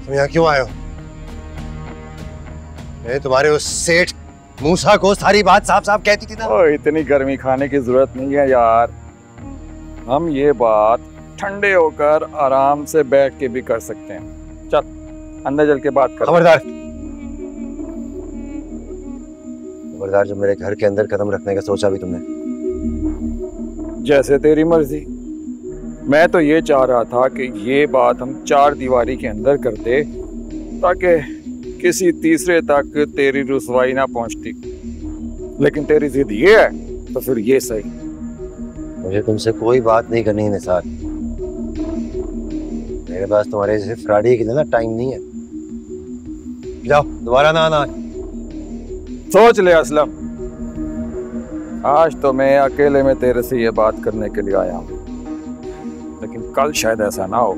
तुम यहाँ क्यों आए हो? मैं तुम्हारे उस सेठ मूसा को सारी बात साफ साफ कहती थी ना। इतनी गर्मी खाने की जरूरत नहीं है यार, हम ये बात ठंडे होकर आराम से बैठ के भी कर सकते हैं। चल अंदर चल के बात कर। खबरदार, खबरदार, जो मेरे घर के अंदर कदम रखने का सोचा भी तुमने। जैसे तेरी मर्जी। मैं तो ये चाह रहा था कि ये बात हम चार दीवारी के अंदर करते ताकि किसी तीसरे तक तेरी रुसवाई ना पहुंचती, लेकिन तेरी जिद ये है तो फिर ये सही। मुझे तुमसे कोई बात नहीं करनी है निसार। मेरे पास तुम्हारे जैसे फ्रॉडी के लिए ना टाइम नहीं है। जाओ, दोबारा ना आना। सोच ले असलम, आज तो मैं अकेले में तेरे से ये बात करने के लिए आया हूं, लेकिन कल शायद ऐसा ना हो।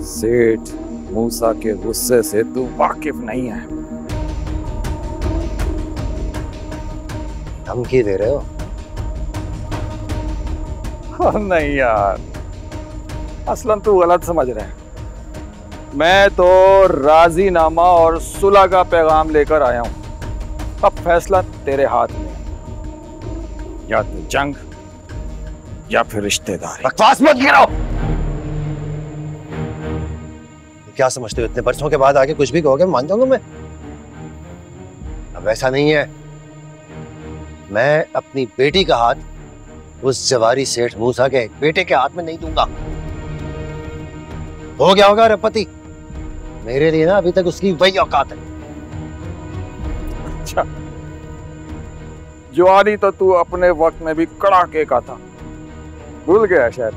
सेठ मूसा के गुस्से से तू वाकिफ नहीं है। धमकी दे रहे हो? नहीं यार, असलन तू गलत समझ रहा है। मैं तो राजीनामा और सुलह का पैगाम लेकर आया हूं। अब फैसला तेरे हाथ में है, या तो जंग या फिर रिश्तेदारी। बकवास मत गिराओ। क्या समझते हो, इतने बरसों के बाद आके कुछ भी कहोगे मान जाऊंगा मैं? अब ऐसा नहीं है। मैं अपनी बेटी का हाथ उस जवारी सेठ मूसा के बेटे के हाथ में नहीं दूंगा। हो गया होगा रपति, मेरे लिए ना अभी तक उसकी वही औकात है। अच्छा, जवानी तो तू अपने वक्त में भी कड़ाके का था, भूल गया शायद।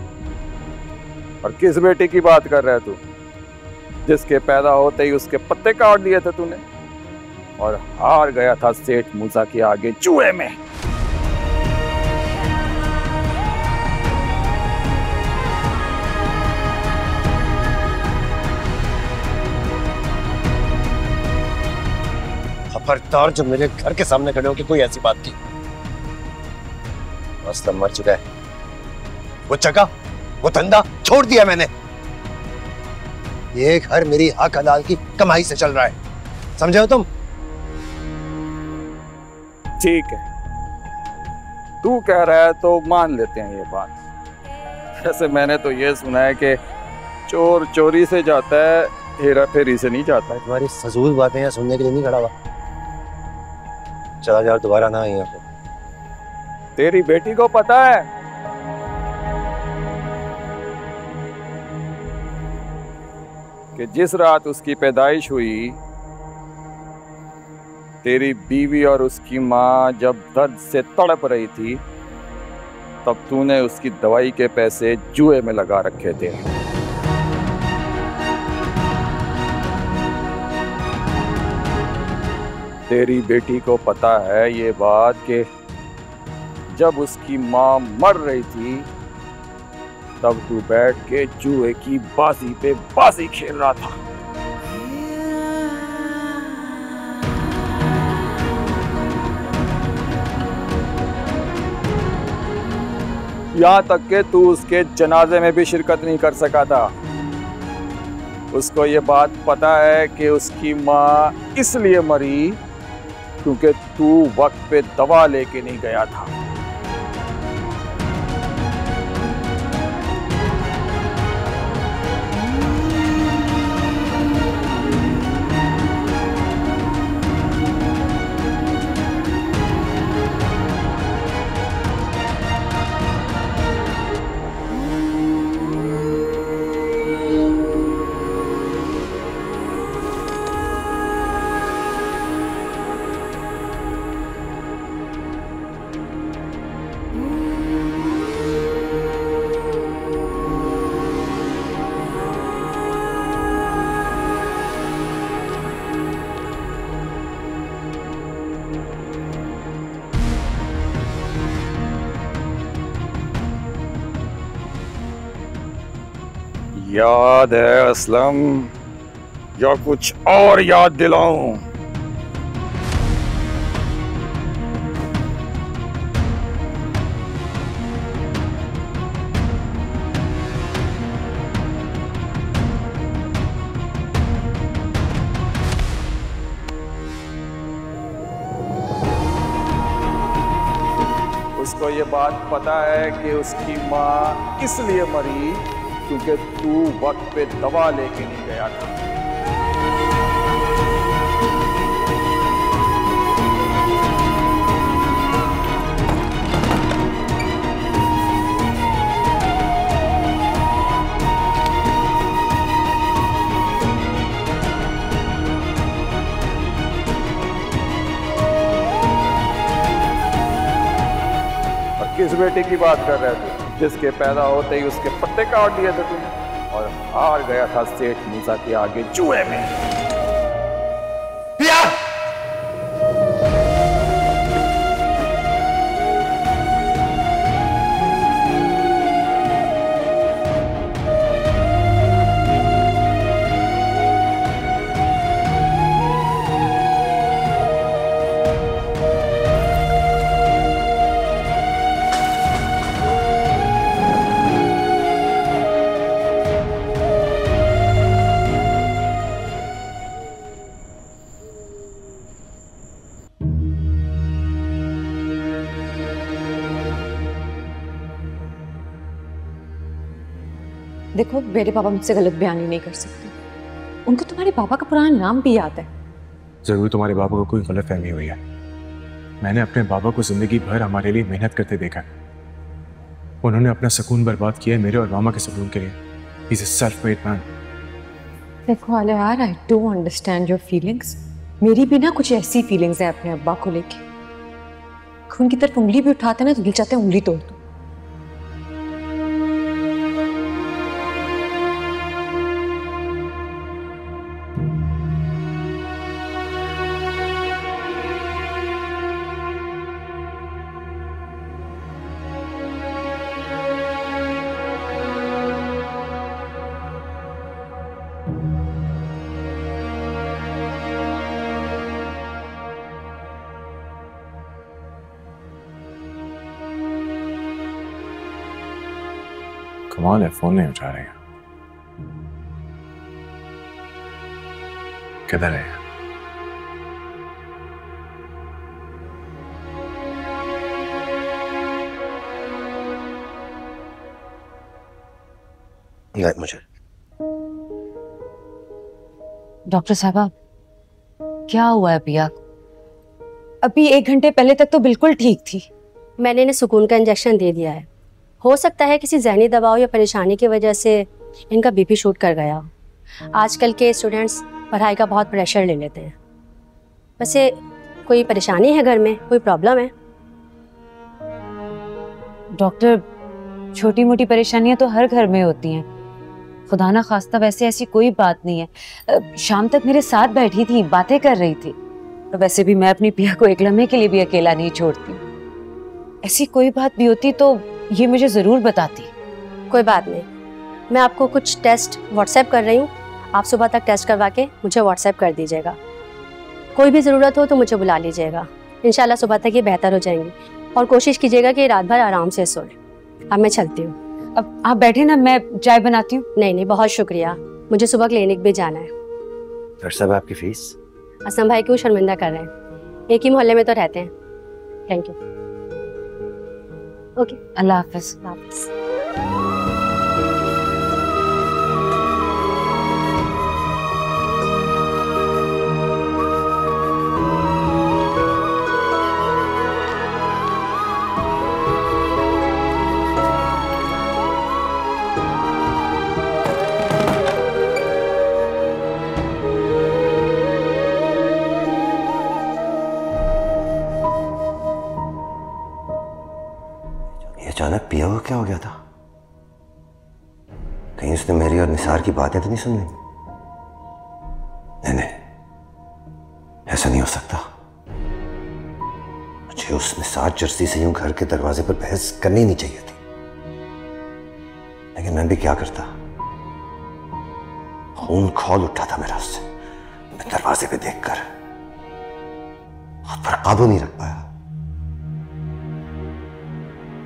और किस बेटे की बात कर रहा है तू, जिसके पैदा होते ही उसके पत्ते काट दिए थे तूने और हार गया था सेठ मूसा के आगे जुए में। खबरदार, जो मेरे घर के सामने खड़े होकर कोई ऐसी बात की। असलम मर चुका है, वो जगह वो धंधा छोड़ दिया मैंने। ये घर मेरी हक हलाल की कमाई से चल रहा है, समझे हो तुम? ठीक है, तू कह रहा है तो मान लेते हैं ये बात। वैसे मैंने तो ये सुना है कि चोर चोरी से जाता है, हेरा फेरी से नहीं जाता है। तुम्हारी फजूल बातें यहाँ सुनने के लिए नहीं खड़ा हुआ। चला जाओ, दोबारा ना आई यहाँ पे। तेरी बेटी को पता है कि जिस रात उसकी पैदाइश हुई, तेरी बीवी और उसकी माँ जब दर्द से तड़प रही थी, तब तूने उसकी दवाई के पैसे जुए में लगा रखे थे। तेरी बेटी को पता है ये बात कि जब उसकी माँ मर रही थी, तब तू बैठ के जुए की बाजी पे बाजी खेल रहा था। यहाँ तक कि तू उसके जनाजे में भी शिरकत नहीं कर सका था। उसको ये बात पता है कि उसकी माँ इसलिए मरी क्योंकि तू वक्त पे दवा लेके नहीं गया था। याद है असलम, या कुछ और याद दिलाऊं? उसको ये बात पता है कि उसकी माँ इसलिए मरी क्योंकि तू वक्त पे दवा लेके नहीं गया था। किस बेटे की बात कर रहे थे जिसके पैदा होते ही उसके पत्ते काट दिए थे तुमने और हार गया था सेठ मूसा के आगे जुए में। देखो, मेरे पापा मुझसे गलत बयानी नहीं कर सकते। उनको तुम्हारे पापा का पुराना नाम भी याद है। जरूर तुम्हारे पापा को कोई गलत फहमी हुई है। मैंने अपने पापा को जिंदगी भर हमारे लिए मेहनत करते देखा है। उन्होंने अपना सुकून बर्बाद किया है मेरे और मामा के सुकून के लिए। He's a self-made man. देखो आले यार, I don't understand your feelings. मेरी भी ना कुछ ऐसी फीलिंग्स है अपने अब्बा को लेके। खून की तरफ उंगली भी उठाते ना तो दिल चाहते उंगली तोड़ दो। कमाल है, फोन नहीं उठा रहे हैं। किधर है? नहीं मुझे। डॉक्टर साहब, क्या हुआ है पिया? अभी 1 घंटे पहले तक तो बिल्कुल ठीक थी। मैंने इन्हें सुकून का इंजेक्शन दे दिया है। हो सकता है किसी जहनी दबाव या परेशानी की वजह से इनका बीपी शूट कर गया। आजकल के स्टूडेंट्स पढ़ाई का बहुत प्रेशर ले लेते हैं। वैसे कोई परेशानी है घर में, कोई प्रॉब्लम है? डॉक्टर, छोटी मोटी परेशानियां तो हर घर में होती हैं। खुदा ना खास्ता वैसे ऐसी कोई बात नहीं है। शाम तक मेरे साथ बैठी थी, बातें कर रही थी। वैसे भी मैं अपनी पिया को एक लम्हे के लिए भी अकेला नहीं छोड़ती। ऐसी कोई बात भी होती तो ये मुझे जरूर बताती। कोई बात नहीं, मैं आपको कुछ टेस्ट व्हाट्सएप कर रही हूँ। आप सुबह तक टेस्ट करवा के मुझे व्हाट्सएप कर दीजिएगा। कोई भी ज़रूरत हो तो मुझे बुला लीजिएगा। इंशाल्लाह सुबह तक ये बेहतर हो जाएंगी। और कोशिश कीजिएगा कि रात भर आराम से सोएं। अब मैं चलती हूँ। अब आप बैठे ना, मैं चाय बनाती हूँ। नहीं, बहुत शुक्रिया। मुझे सुबह क्लिनिक भी जाना है। डॉक्टर साहब, आपकी फीस? असलम भाई को शर्मिंदा कर रहे हैं। एक ही मोहल्ले में तो रहते हैं। Thank you. ओके, अल्लाह हाफिज। अचानक पिया हुआ क्या हो गया था? कहीं उसने मेरी और निसार की बातें तो नहीं सुन ली? नहीं, ऐसा नहीं हो सकता। मुझे उस निसार जर्सी से यूं घर के दरवाजे पर बहस करनी नहीं चाहिए थी, लेकिन मैं भी क्या करता। खून खौल उठा था मेरा उससे। मैं दरवाजे पे देखकर खुद पर काबू नहीं रख पाया।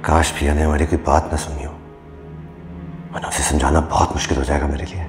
काश पिया ने हमारी कोई बात ना सुनी हो, वरना उसे समझाना बहुत मुश्किल हो जाएगा मेरे लिए।